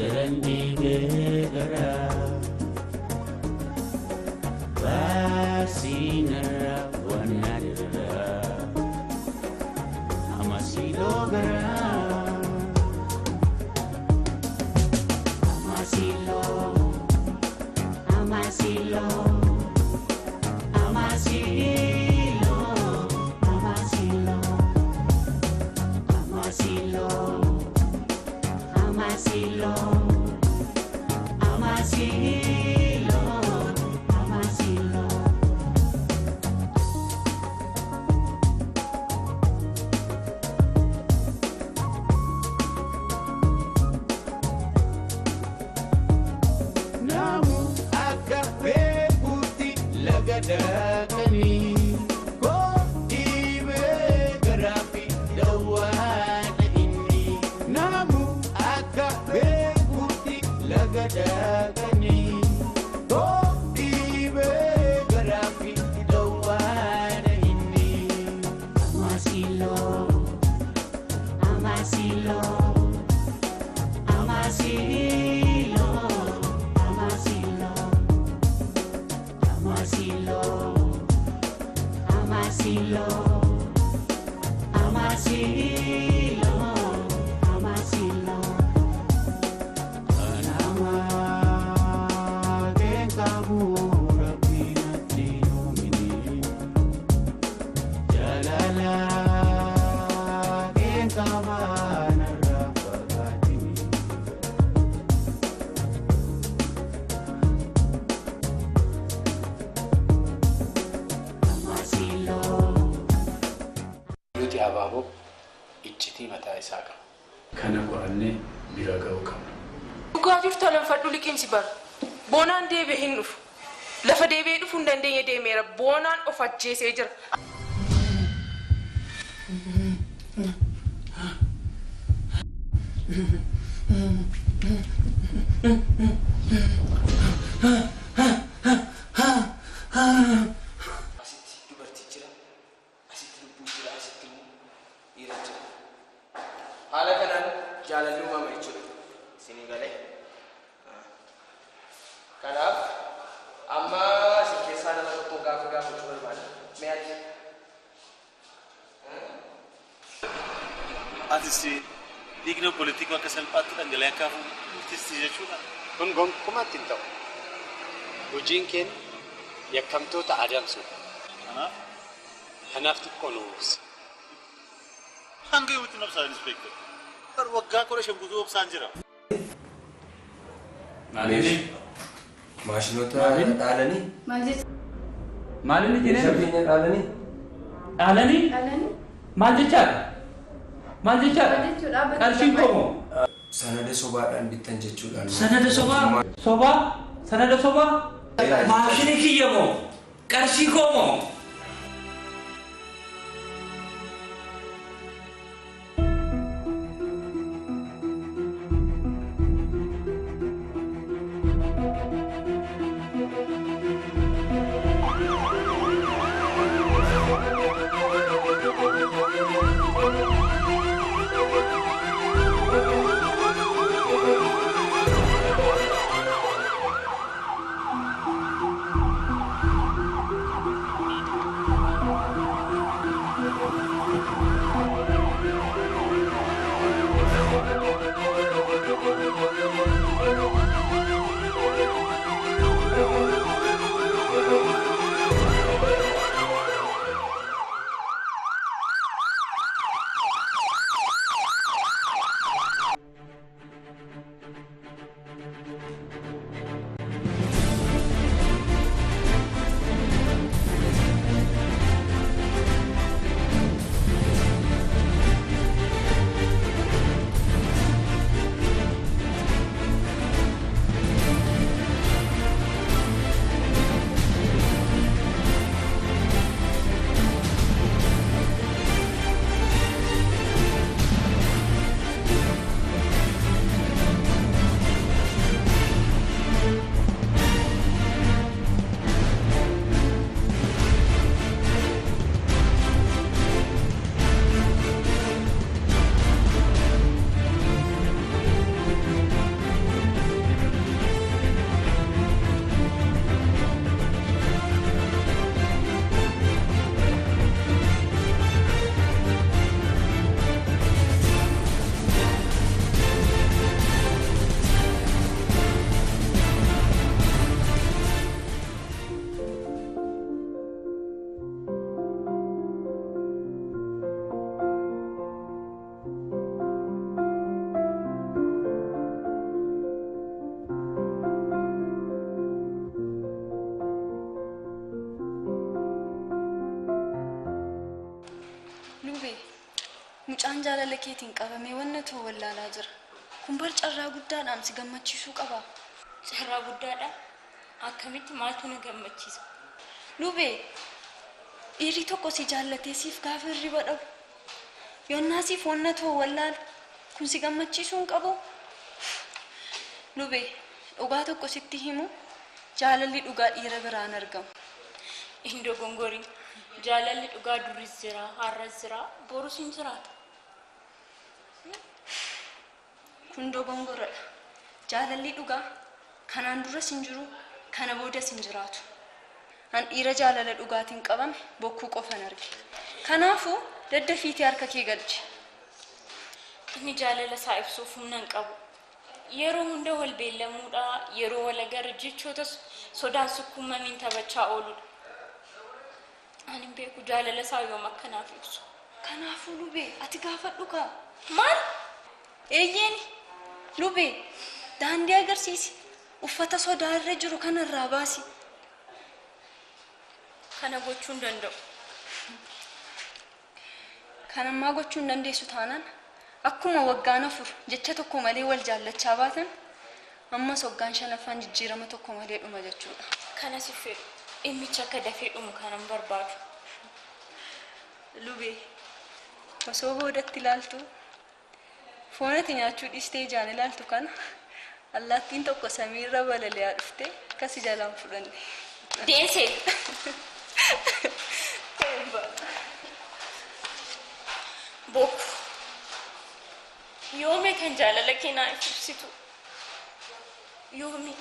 Garandi begara Basinara wanadra Amasilo gara Amasilo Amasilo Amasilo Amasilo Amasilo Amasilo Amasilo Amasilo Namu agape puti lagadakani ko ibe garafi dawana inni Namu agape puti lagadakani ko ibe garafi dawana inni Amasilo Amasilo Amasilo Amasilo Amasilo Amasilo Amasilo Amasilo Anama Gengkabura Pinatinumini Jalala Gengkabana Rapagatini Amasilo Nuti abaaboo iccitii mataa isaa qaba. Kana qorannee bira ga'uu qabna. Dhugaatiif talanfadhu liqimsi bara. Boonaan deebi'ee hin dhufu. Lafa deebi'ee dhufuu hin dandeenye deemeera. Boonaan of ajjeesee jira. Asitti dubartii jira. Asitti lubbuu jira. Asitti dhiira jira. Haala kanaan jaalalli uumama jechuudha. Isinii galee. Kanaaf amma isin keessaa nama tokko gaafachuu barbaada. Mee ati? Atis dhiigna poliitika akka salphaatti dhangala'ee akka hafu murteessiti jechuudha. Kun gonkumaatti hin ta'u. Hojiin keenya yakkamtoota adamsuudha. Kanaaf xiqqoo nu uwwisa. Hanga yoomitti nabsaan inspektor. Bar waggaa 15 guutuu obsaan jira. Maaliif? Maashinoota dhaalanii? Maal jechuudha? Maaliif jedhee? Sabbiina dhaalanii? Dhaalanii? Dhaalanii? Maal jechaadha? Maal jechaadha? Maal jechuudha? Qarshiin koomoo? Sanada sobaadhaan bittan jechuudhaan. Sanada sobaa? Sobaa? Sanada sobaa? Maashinii kiyya moo? Qarshii koomoo? Mucaan jaalala keetiin qabamee wanna too wallaalaa jira. Kun bar carraa guddaadhaan si gammachiisuu qaba. Carraa guddaadha. Akkamitti maaltu na gammachiisa? Lubee, dhiirri tokko si jaallatee siif gaafa hirriba dhabu. Yoonnaa siif wanna too wallaalu kun si gammachiisuu hin qabu. Lubee, dhugaa tokko sitti himu jaalalli dhugaa dhiira biraan argamu. Indoo gongorii. Jaalalli dhugaa duris jira, har'as jira, borus hin jiraata. Kun dogongoradha. Jaalalli dhugaa kanaan duras hin jiru, kana boodas hin jiraatu. An dhiira jaalala dhugaatiin qabame bokkuu qofan arge. Kanaafuu daddafiitii harka kee galchi. Inni jaalala isaa ibsuuf humna hin qabu. Yeroo hunda wal beellamuudha, yeroo wal agarra jechoota sodaan sukkuumamiin taphachaa ooludha. Ani beeku jaalala isaa yoom akkanaaf ibsu. Kanaafuu Lubee ati gaafadhu kaa. Maal? Eeyyeeni Lubee daandii agarsiisi. Uffata sodaa irra jiru kanarraa baasi. Kana gochuu hin danda'u. Kanammaa gochuu hin dandeessu taanaan akkuma waggaan 4 jecha tokko malee wal jaallachaa baatan ammas waggaan 5ffaan jijjiirama tokko malee dhuma jechuudha. Kana si fedhu. Dhimmichi akka dafee dhumu kanan barbaadu. Lubee osoo boodatti ilaaltu foon ati nyaachuu dhiistee ijaan ilaaltu kana allaattiin tokko samiirra balali'aa dhuftee akkasi jalaan fudhanne. Deesee! Boku. Yoomi kan jaalala kee naa ibsitu? Yoomi?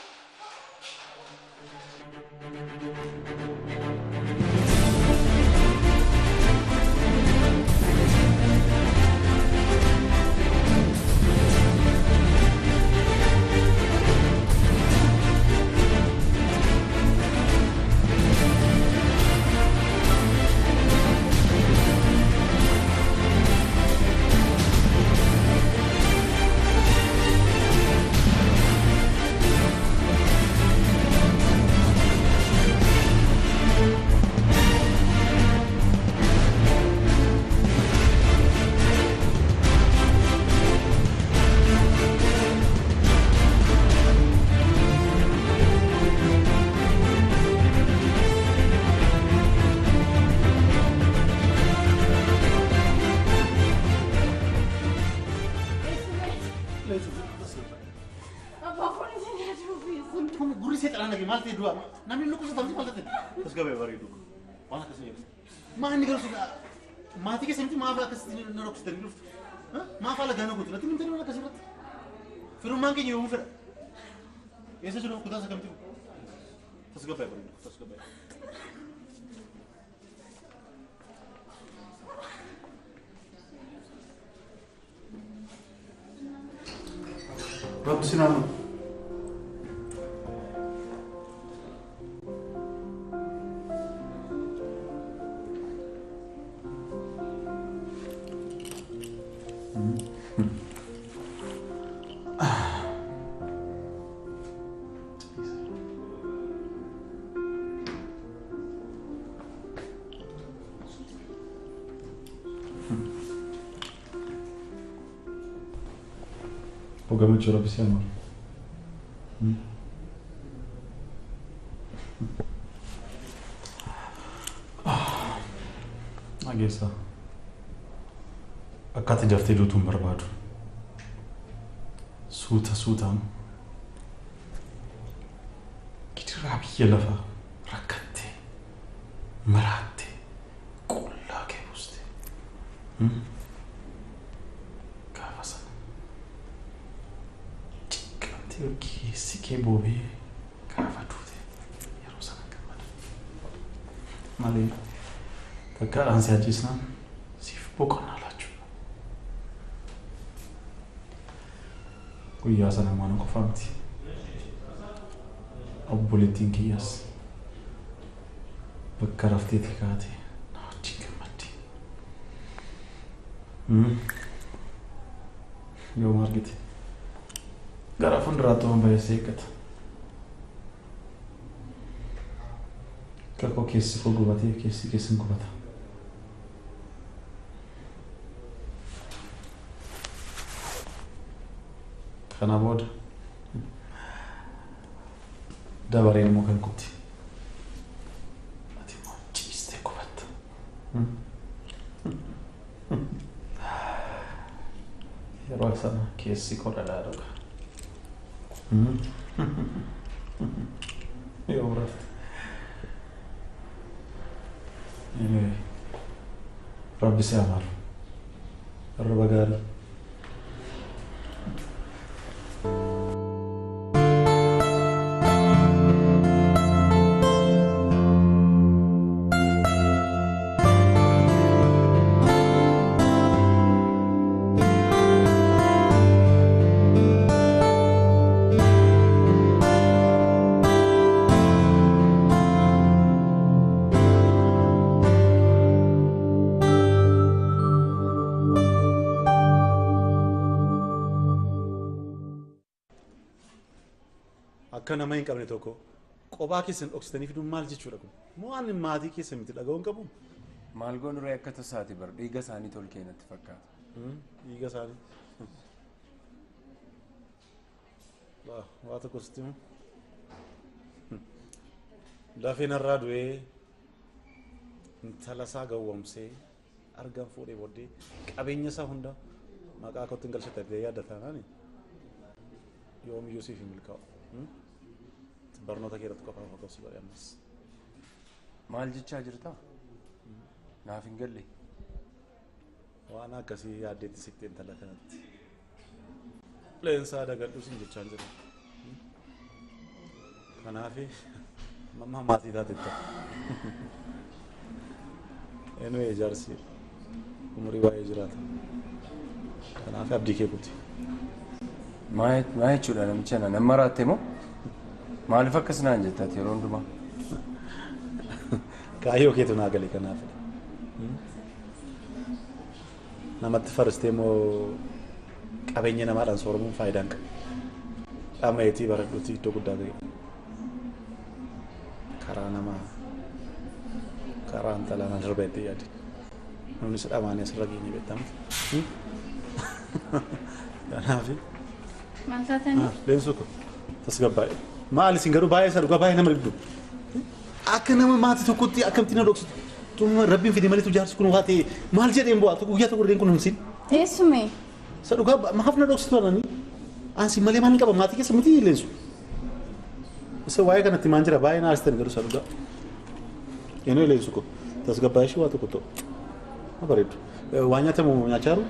namni nuku setan sih malte terus gawe bari itu mana kesini mana nih kalau mati ke sini maaf lah kesini norok sedang luft maaf lah gana kutu nanti minta mana kasih rat firman mangke nyu fir ese sudah kuda sakam tu terus gawe bari terus gawe Rabbi sinama Pogamy ci robi siamo. Agesa. Akkati daftee duutuun barbaadu. Suutaan. Gidiraa biyya lafaa rakkattee maraattee qullaa kee buuste. Gaafa sana. Keessi kee boobee gaafa duute yeroo sana gammada. Malee takkaadhaan si ajjeesnaan siif boqonnaa laachuudha. Guyyaa sana mana qofaa miti. Obboleettiin kiyyaas bakka rafteeti kaatee na wajjin gammaddi. Yooma argite. Gara fuulduraatti waan baay'ee eeggata. Kakoo keessi koo gubatee keessi keessin gubata. Kana booda dabareen immoo kan kutti. Ati immoo ciistee qubatta. Yeroo sana keessi qodhadhaa dhuga. Yoo rafte. Anyway, Rabbi si amaru. Arraba gaarii. Akka nama hin qabne tokko qophaa keessan dhoksitanii fiduun maal jechuudha kun? Moo waan maatii keessa miti dhaga'uun qabu? Maal goon ree akka tasaati bar dhiiga isaanii tol keenatti fakkaata. Dhiiga isaanii. Waa tokko sitti himu. Lafeen irraa du'ee intala isaa gawwamsee argan fuudhee booddee qabeenya isaa hunda maqaa kottiin galchattee yaadataanaani yoomiyyuu siif hin milkaa'u. Barnoota keerratti qofaaf akka si godhe ammas. Maal jechaa jirta? Naaf hin galle. Waan akkasii yaaddeetti siqtee intala kanatti. Leensaa dagadhu sin jechaan jira. Kanaafi mamma maatii taatetta. Anyway jaarsi umurii baay'ee jiraata. Kanaafi abdii kee kuti. Maa jechuudha namicha na nama raatte moo? Maaliif akkas naan jettaati yeroo hundumaa? Kaayyoo keetu naa gali kanaaf. Namatti faristee moo qabeenya namaadhaan sooromuun faayidaan qaba. Dhamayeetii baradhuutii iddoo guddaa ga'e. Karaa namaa karaa intalaa na darba itti yaadi. Namni isa dhamaanii asirra geenye beektamu. Kanaafi. Maal taatanii? Leensu ko tasgabbaa'e. Maal isin garuu baay'ee isa dhugaa baay'ee nama dhibdu. Akka nama maatii tokkotti akkamitti na dhoksitu. Tuma rabbiin fide malee tu jaarsi kun waa ta'e maal jedheen bu'aa tokko guyyaa tokko dheen kun hin Teessume. Isa dhugaa maaf na dhoksitu anani. Ansi malee maal qaba maatii keessa miti leensu. Isa waa'ee kanatti maan jira baay'ee na aastan garuu isa dhugaa. Eenyu leensu ko tasgabbaa'e shi waa tokko ta'u. Ma bareedu. Waa nyaatamu nyaachaaru?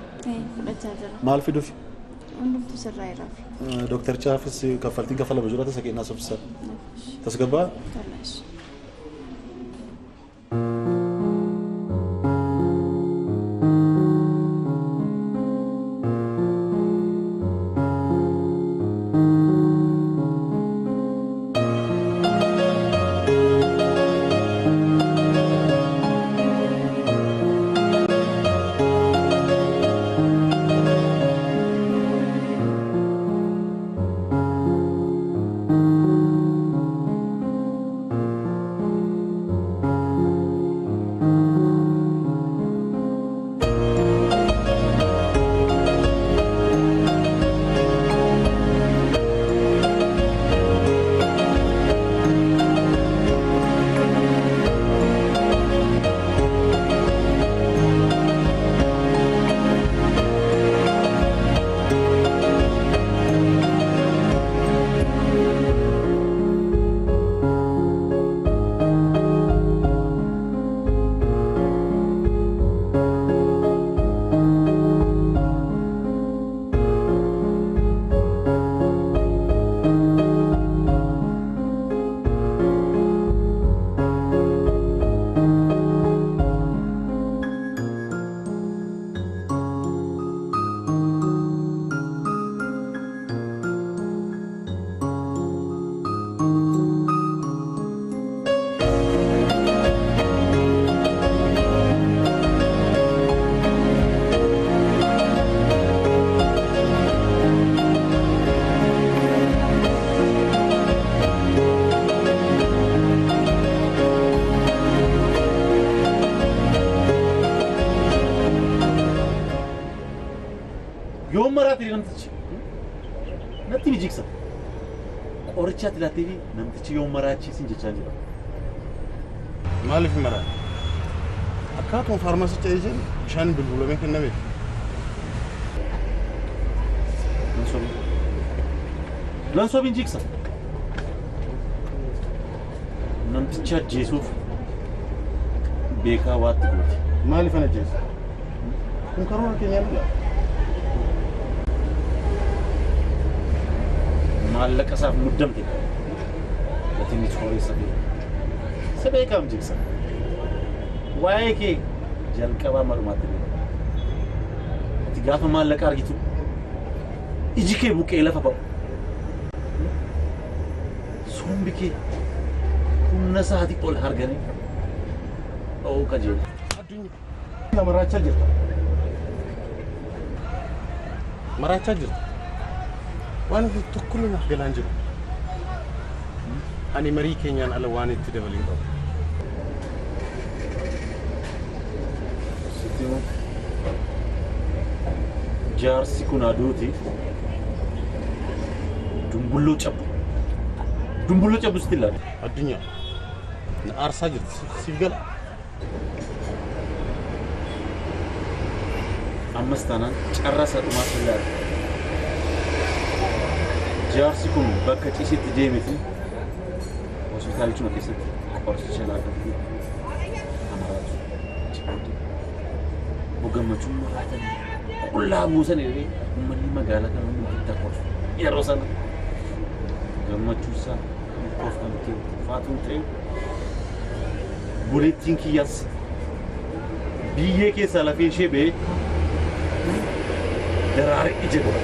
Fudhachaa jira. Maal fiduufi? Hundumtu sirraa irraafi. Doktor Chaafis kaffaltiin kaffalama jira tasa kennaa sobsisaa. Tasgabbaa? Tollaas. natti ni jigsa. Qorichaatti laattee namtichi yoo maraachiisin jechaa jira. Maaliif maraa? Akkaatuma faarmaasicha ejeen bishaan bulbulamee kenname. Lansoobin jigsa. Namtichi ajjeesuuf beekaa waatti gooti. Maaliif ana ajjeesa? Kun karoora keenyaan dha. Maallaqa isaaf muddamte. Gatiin sooressa bee. Sabee kam jigsa. Waa'ee kee jalqabaa malumaatti bee. Ati gaafa maallaqa argitu iji kee buqqee lafa ba'u. Sombi kee humna isaatii ol harganii dha'uu qajeelu. Addunyaa maraachaa jirta. Maraachaa jirta. Waan tokkollee naaf galaan jiru. Ani marii keenyaan ala waan itti dabalin qabu. Sittimu jaarsi kun aduuti dumbulloo cabbu. Dumbulloo cabbu sitti ilaali. Addunyaa na aarsaa jirti siif gala. Ammas taanaan carraa sadhumaa si ilaali. Jaarsi kun bakka ciisitti deemeti hospitaalichuma keessatti qoricha laatatti amaraatu cibooti. Bogammachuun maraatanii qullaa buusan illee uummanni magaalaa kana hundi takkoorsu yeroo sana gammachuu isaa of kan ta'e faatuun ta'e buleettiin kiyyaas biyyee keessaa lafeen ishee ba'ee daraare ija godha.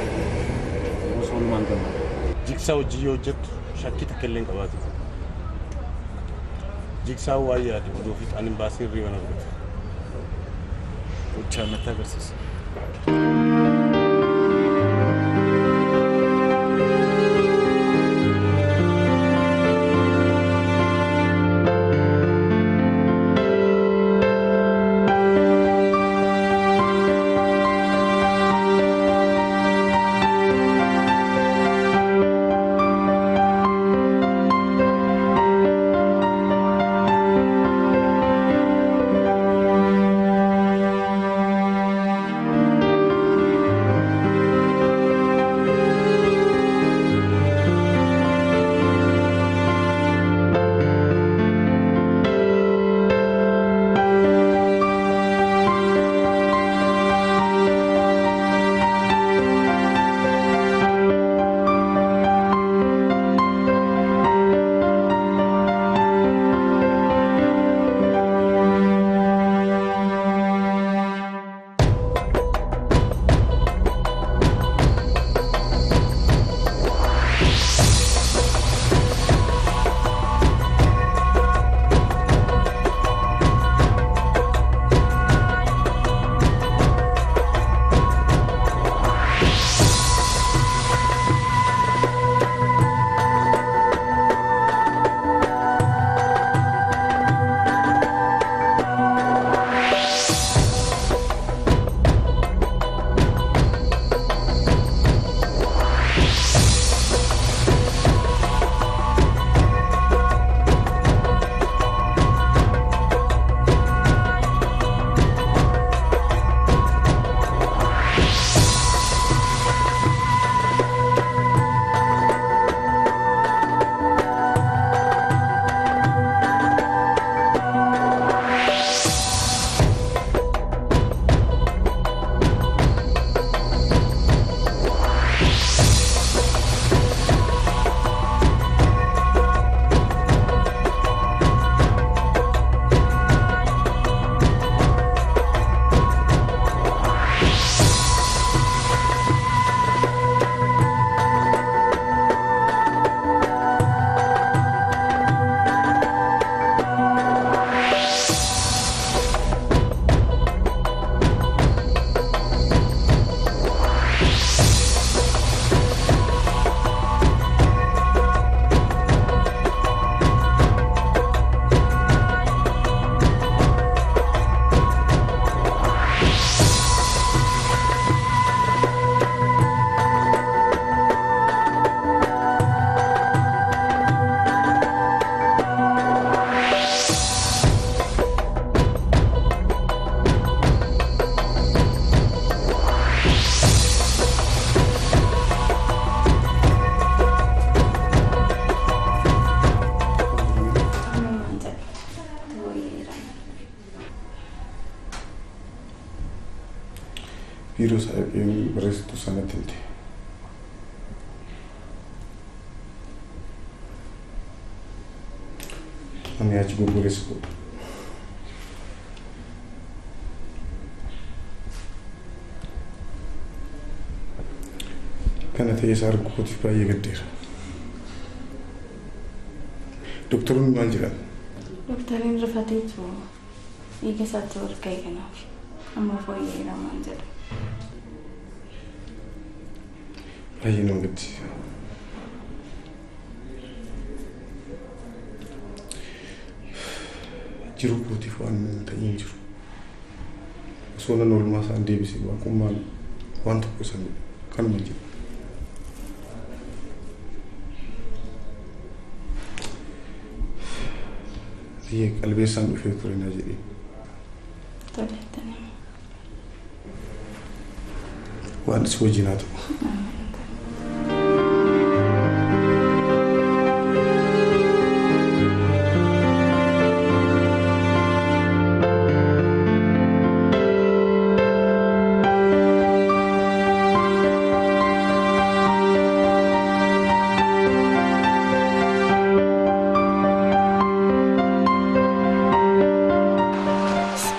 Yeroo soolumaan gammada. Jigsaa hojii yoo hojjettu shakkii takka illee hin qabaatu. Jigsaa waa yaade oduu fi xaanin baasee hirriiba na godhate. Gochaan natti agarsiisa. virus yang berestu sangat tinggi. Kami aja beresiko. Karena saya sarap kuat supaya gede. Dokterun manjiran. Dokterin rafati itu, ini satu orang kayak kenapa? Amma boleh ramanjat. Ayo nunggut. Jiru putih fan tak injur. Soalnya normal sandi bisi aku mal wantu kusan kan manjat. Iya kalbesan ufiturin aja ini. Tolong. Waan is wajinato.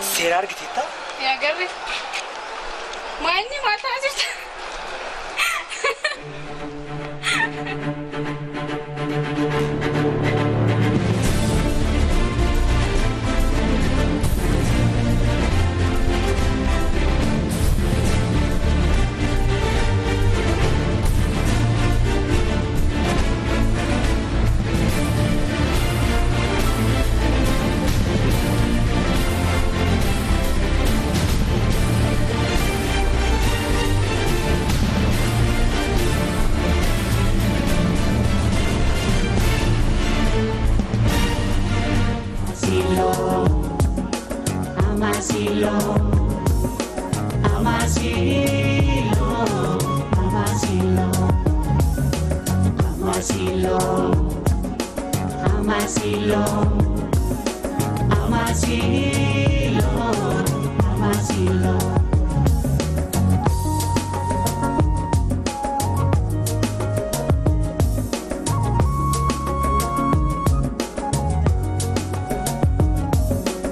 Serar kita? Ya garri. Mainnya mata aja.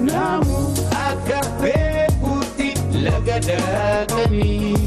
Namu agape putih lagadakani